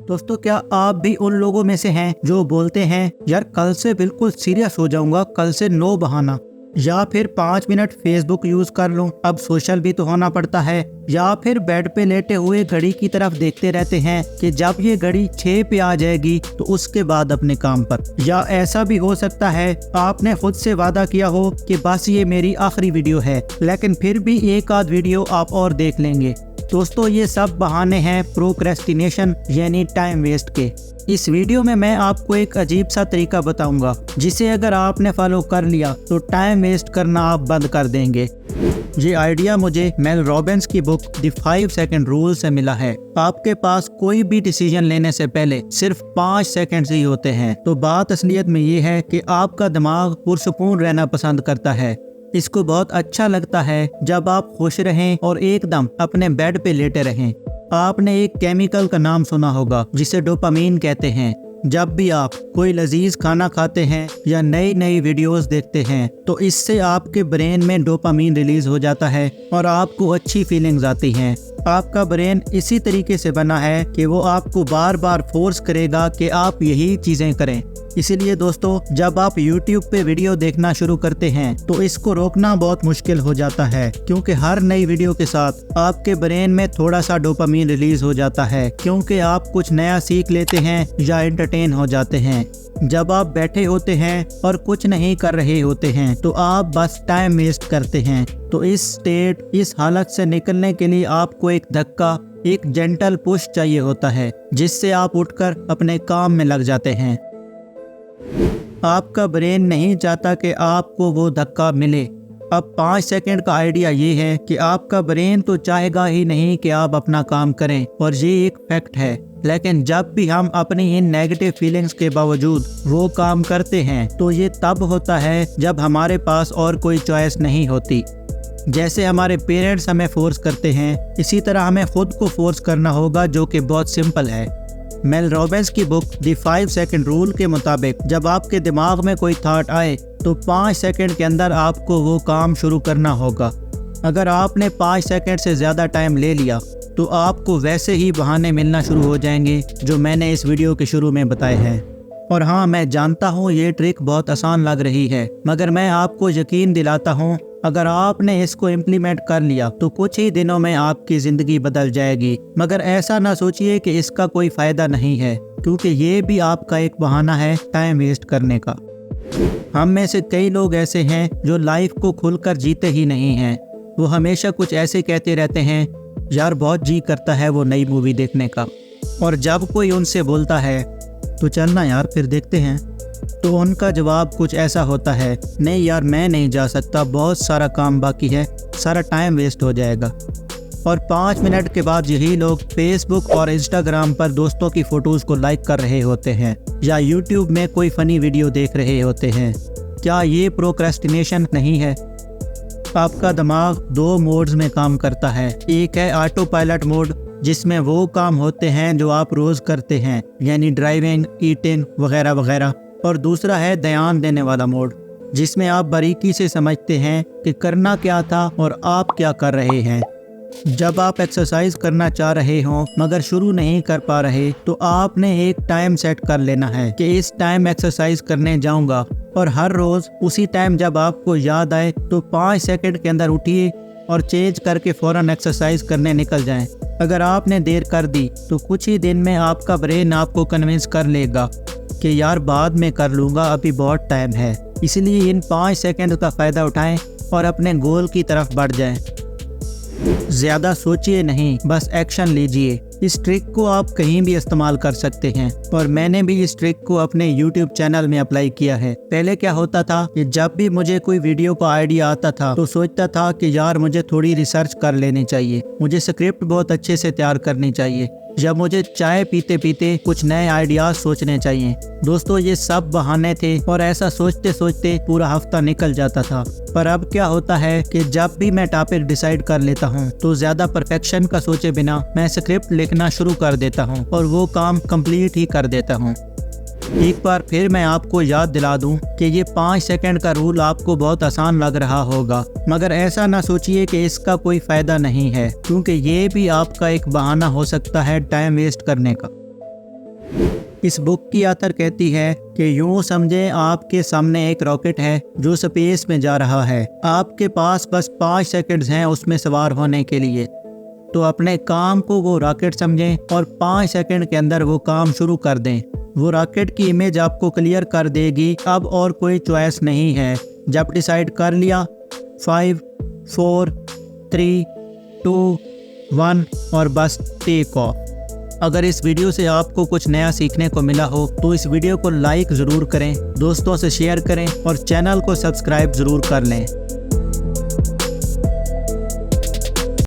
दोस्तों, क्या आप भी उन लोगों में से हैं जो बोलते हैं यार कल से बिल्कुल सीरियस हो जाऊंगा, कल से नो बहाना, या फिर 5 मिनट फेसबुक यूज कर लूं, अब सोशल भी तो होना पड़ता है, या फिर बेड पे लेटे हुए घड़ी की तरफ देखते रहते हैं कि जब ये घड़ी 6 पे आ जाएगी तो उसके बाद अपने काम पर। या ऐसा भी हो सकता है आपने खुद से वादा किया हो कि बस ये मेरी आखिरी वीडियो है, लेकिन फिर भी एक आध वीडियो आप और देख लेंगे। दोस्तों, ये सब बहाने हैं प्रोक्रेस्टिनेशन यानी टाइम वेस्ट के। इस वीडियो में मैं आपको एक अजीब सा तरीका बताऊंगा जिसे अगर आपने फॉलो कर लिया तो टाइम वेस्ट करना आप बंद कर देंगे। ये आइडिया मुझे मेल रॉबिन्स की बुक द 5 सेकंड रूल से मिला है। आपके पास कोई भी डिसीजन लेने से पहले सिर्फ 5 सेकंड ही होते हैं। तो बात असलियत में ये है कि आपका दिमाग पुरसुकून रहना पसंद करता है। इसको बहुत अच्छा लगता है जब आप खुश रहें और एकदम अपने बेड पे लेटे रहें। आपने एक केमिकल का नाम सुना होगा जिसे डोपामीन कहते हैं। जब भी आप कोई लजीज खाना खाते हैं या नई नई वीडियोस देखते हैं तो इससे आपके ब्रेन में डोपामीन रिलीज हो जाता है और आपको अच्छी फीलिंग्स आती हैं। आपका ब्रेन इसी तरीके से बना है कि वो आपको बार बार फोर्स करेगा कि आप यही चीज़ें करें। इसीलिए दोस्तों, जब आप YouTube पे वीडियो देखना शुरू करते हैं तो इसको रोकना बहुत मुश्किल हो जाता है, क्योंकि हर नई वीडियो के साथ आपके ब्रेन में थोड़ा सा डोपामीन रिलीज हो जाता है, क्योंकि आप कुछ नया सीख लेते हैं या एंटरटेन हो जाते हैं। जब आप बैठे होते हैं और कुछ नहीं कर रहे होते हैं तो आप बस टाइम वेस्ट करते हैं। तो इस हालत से निकलने के लिए आपको एक धक्का, एक जेंटल पुश चाहिए होता है, जिससे आप उठकर अपने काम में लग जाते हैं। आपका ब्रेन नहीं चाहता कि आपको वो धक्का मिले। अब 5 सेकंड का आइडिया ये है कि आपका ब्रेन तो चाहेगा ही नहीं कि आप अपना काम करें, और ये एक फैक्ट है। लेकिन जब भी हम अपनी इन नेगेटिव फीलिंग्स के बावजूद वो काम करते हैं तो ये तब होता है जब हमारे पास और कोई चॉइस नहीं होती। जैसे हमारे पेरेंट्स हमें फोर्स करते हैं, इसी तरह हमें खुद को फोर्स करना होगा, जो कि बहुत सिंपल है। मेल रॉबिन्स की बुक द 5 सेकंड रूल के मुताबिक जब आपके दिमाग में कोई थॉट आए तो 5 सेकंड के अंदर आपको वो काम शुरू करना होगा। अगर आपने 5 सेकंड से ज़्यादा टाइम ले लिया तो आपको वैसे ही बहाने मिलना शुरू हो जाएंगे जो मैंने इस वीडियो के शुरू में बताए हैं। और हाँ, मैं जानता हूँ ये ट्रिक बहुत आसान लग रही है, मगर मैं आपको यकीन दिलाता हूँ अगर आपने इसको इम्प्लीमेंट कर लिया तो कुछ ही दिनों में आपकी ज़िंदगी बदल जाएगी। मगर ऐसा ना सोचिए कि इसका कोई फ़ायदा नहीं है, क्योंकि ये भी आपका एक बहाना है टाइम वेस्ट करने का। हम में से कई लोग ऐसे हैं जो लाइफ को खुलकर जीते ही नहीं हैं। वो हमेशा कुछ ऐसे कहते रहते हैं, यार बहुत जी करता है वो नई मूवी देखने का। और जब कोई उनसे बोलता है तो चलना यार फिर देखते हैं, तो उनका जवाब कुछ ऐसा होता है, नहीं यार मैं नहीं जा सकता, बहुत सारा काम बाकी है, सारा टाइम वेस्ट हो जाएगा। और 5 मिनट के बाद यही लोग फेसबुक और इंस्टाग्राम पर दोस्तों की फ़ोटोज़ को लाइक कर रहे होते हैं या यूट्यूब में कोई फ़नी वीडियो देख रहे होते हैं। क्या ये प्रोक्रेस्टिनेशन नहीं है? आपका दिमाग 2 मोड्स में काम करता है। एक है ऑटो पायलट मोड, जिसमें वो काम होते हैं जो आप रोज़ करते हैं, यानी ड्राइविंग, ईटिंग वगैरह वगैरह। और दूसरा है ध्यान देने वाला मोड, जिसमें आप बारीकी से समझते हैं कि करना क्या था और आप क्या कर रहे हैं। जब आप एक्सरसाइज करना चाह रहे हों मगर शुरू नहीं कर पा रहे तो आपने एक टाइम सेट कर लेना है कि इस टाइम एक्सरसाइज करने जाऊंगा, और हर रोज़ उसी टाइम जब आपको याद आए तो 5 सेकंड के अंदर उठिए और चेंज करके फ़ौरन एक्सरसाइज करने निकल जाएं। अगर आपने देर कर दी तो कुछ ही दिन में आपका ब्रेन आपको कन्विंस कर लेगा कि यार बाद में कर लूँगा, अभी बहुत टाइम है। इसलिए इन 5 सेकंड का फ़ायदा उठाएं और अपने गोल की तरफ बढ़ जाएं। ज़्यादा सोचिए नहीं, बस एक्शन लीजिए। इस ट्रिक को आप कहीं भी इस्तेमाल कर सकते हैं, और मैंने भी इस ट्रिक को अपने YouTube चैनल में अप्लाई किया है। पहले क्या होता था कि जब भी मुझे कोई वीडियो का आइडिया आता था तो सोचता था कि यार मुझे थोड़ी रिसर्च कर लेनी चाहिए, मुझे स्क्रिप्ट बहुत अच्छे से तैयार करनी चाहिए, या मुझे चाय पीते पीते कुछ नए आइडियाज सोचने चाहिए। दोस्तों, ये सब बहाने थे और ऐसा सोचते सोचते पूरा हफ्ता निकल जाता था। पर अब क्या होता है कि जब भी मैं टॉपिक डिसाइड कर लेता हूँ तो ज़्यादा परफेक्शन का सोचे बिना मैं स्क्रिप्ट लिखना शुरू कर देता हूँ और वो काम कंप्लीट ही कर देता हूँ। एक बार फिर मैं आपको याद दिला दूं कि ये 5 सेकंड का रूल आपको बहुत आसान लग रहा होगा, मगर ऐसा ना सोचिए कि इसका कोई फ़ायदा नहीं है, क्योंकि ये भी आपका एक बहाना हो सकता है टाइम वेस्ट करने का। इस बुक की ऑथर कहती है कि यूं समझें आपके सामने एक रॉकेट है जो स्पेस में जा रहा है। आपके पास बस 5 सेकंड्स हैं उसमें सवार होने के लिए। तो अपने काम को वो रॉकेट समझें और 5 सेकंड के अंदर वो काम शुरू कर दें। वो रॉकेट की इमेज आपको क्लियर कर देगी। अब और कोई चॉइस नहीं है। जब डिसाइड कर लिया 5, 4, 3, 2, 1 और बस टेक ऑफ। अगर इस वीडियो से आपको कुछ नया सीखने को मिला हो तो इस वीडियो को लाइक ज़रूर करें, दोस्तों से शेयर करें और चैनल को सब्सक्राइब ज़रूर कर लें।